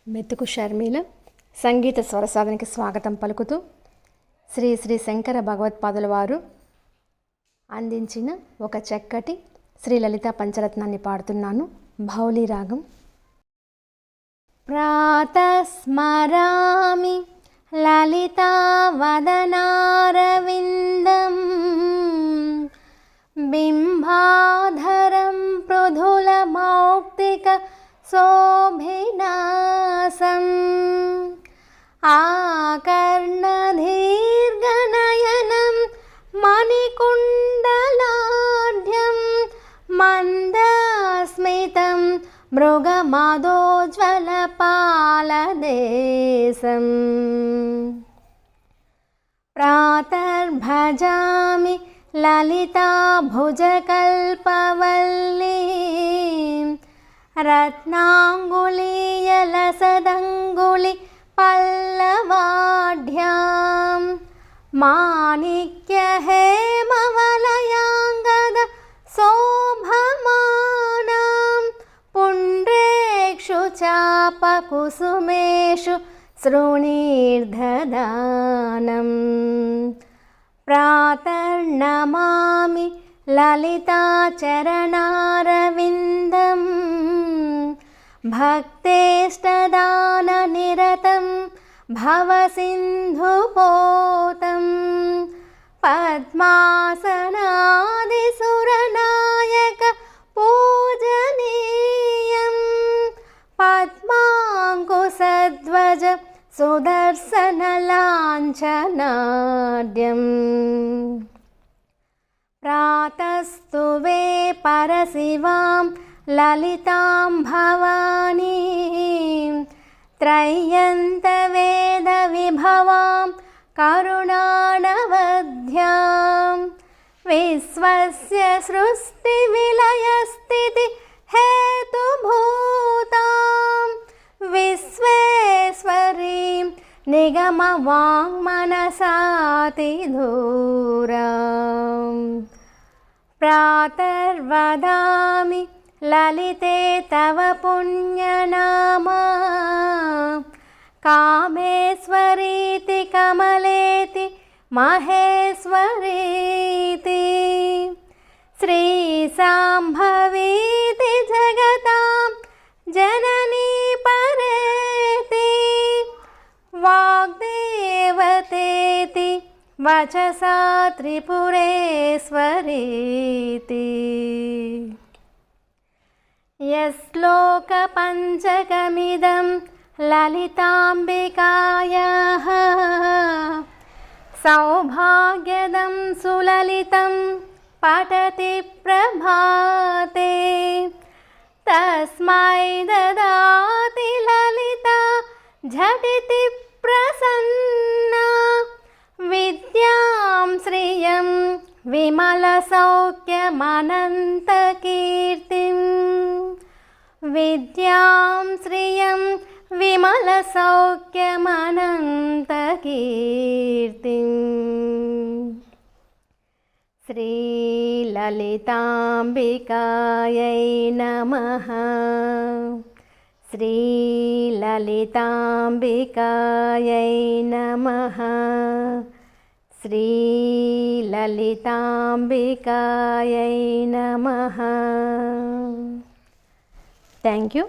మెతుకు షర్మిల సంగీత స్వరసాధనకి స్వాగతం పలుకుతూ శ్రీ శ్రీ శంకర భగవత్పాదుల వారు అందించిన ఒక చక్కటి శ్రీ లలితా పంచరత్నాన్ని పాడుతున్నాను. భౌళి రాగం. ప్రాతస్మరామి లలితా వదనారవిందం బింబాధరం పృథుల మౌక్తిక శోభినాసం ఆకర్ణదీర్ఘనయనం మణికుండలాఢ్యం మందస్మితం మృగమదోజ్వలపాలదేశం ప్రాతర్భజామి లలితా భుజకల్పవల్లీం రత్నాంగుళీయలసదంగుళి పల్లవాఢ్యాం మాణిక్యహేమవలయాంగద శోభమానాం పుండ్రేక్షు చాపకుసుమేషు శృణీర్దదానం ప్రాతర్నమామి లలితా చరణారవిందం భక్తేష్టదాననిరతం భవసింధుపోతం పద్మాసనాదిసురనాయక పూజనీయం పద్మాంకుశధ్వజ సుదర్శనలాంఛనాఢ్యం ప్రాతస్తువే పరశివాం లలితాం భవానీం త్రయ్యంతవేద విభవాం కరుణానవధ్యాం విశ్వస్య సృష్టి విలయస్థితి హేతుభూతాం విశ్వేశ్వరీం నిగమవాङ्मनसातिधूरां प्रातर्वदामि ललिते तव पुण्यनामा कामेश्वरीति कमलेति महेश्वरीति श्रीसाम्भवीति जगतां जननी परेति वाग्देवतेति वचसा त्रिपुरेश्वरीति यश्लोकपञ्चकमिदं ललिताम्बिकायाः सौभाग्यदं सुललितं पठति प्रभाते तस्मै ददाति ललिता झटिति प्रसन्ना विद्यां श्रियं विमलसौख्यमनन्तकीर्तिं विद्यां श्रियं विमलसौख्यमनन्तकीर्तिं श्रीललिताम्बिकायै नमः श्रीललिताम्बिकायै नमः श्रीललिताम्बिकायै नमः. Thank you.